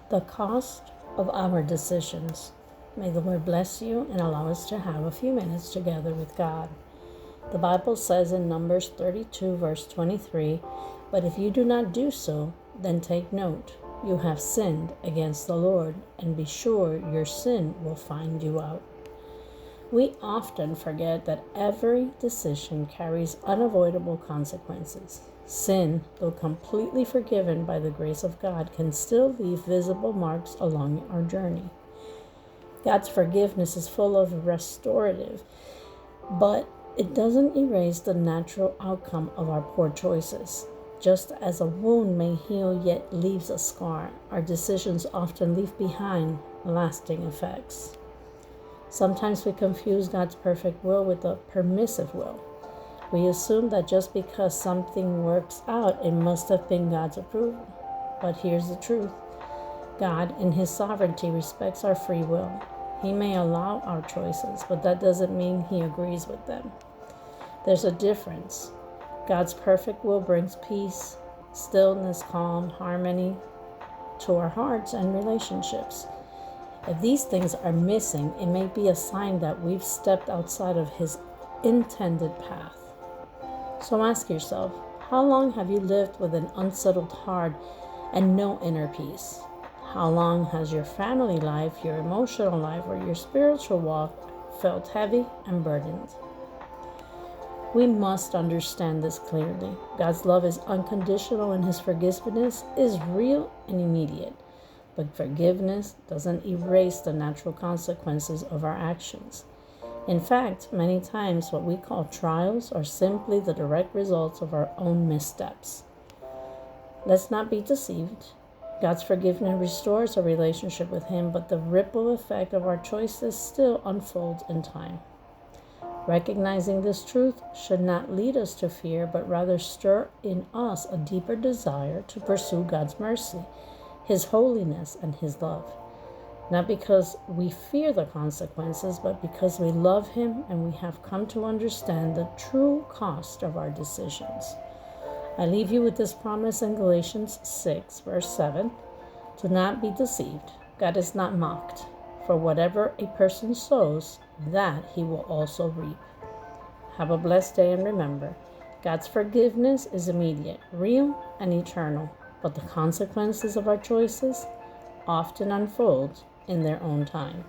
The cost of our decisions. May the Lord bless you and allow us to have a few minutes together with God. The Bible says in Numbers 32, verse 23, "But if you do not do so, then take note, you have sinned against the Lord, and be sure your sin will find you out." We often forget that every decision carries unavoidable consequences. Sin, though completely forgiven by the grace of God, can still leave visible marks along our journey. God's forgiveness is full of restorative, but it doesn't erase the natural outcome of our poor choices. Just as a wound may heal yet leaves a scar, our decisions often leave behind lasting effects. Sometimes we confuse God's perfect will with a permissive will. We assume that just because something works out, it must have been God's approval. But here's the truth. God, in His sovereignty, respects our free will. He may allow our choices, but that doesn't mean He agrees with them. There's a difference. God's perfect will brings peace, stillness, calm, harmony to our hearts and relationships. If these things are missing, it may be a sign that we've stepped outside of His intended path. So ask yourself, how long have you lived with an unsettled heart and no inner peace? How long has your family life, your emotional life, or your spiritual walk felt heavy and burdened? We must understand this clearly. God's love is unconditional and His forgiveness is real and immediate. But forgiveness doesn't erase the natural consequences of our actions. In fact, many times what we call trials are simply the direct results of our own missteps. Let's not be deceived. God's forgiveness restores a relationship with Him, but the ripple effect of our choices still unfolds in time. Recognizing this truth should not lead us to fear, but rather stir in us a deeper desire to pursue God's mercy, His holiness, and His love. Not because we fear the consequences, but because we love Him and we have come to understand the true cost of our decisions. I leave you with this promise in Galatians 6, verse 7. Do not be deceived. God is not mocked. For whatever a person sows, that he will also reap. Have a blessed day, and remember, God's forgiveness is immediate, real, and eternal, but the consequences of our choices often unfold in their own time.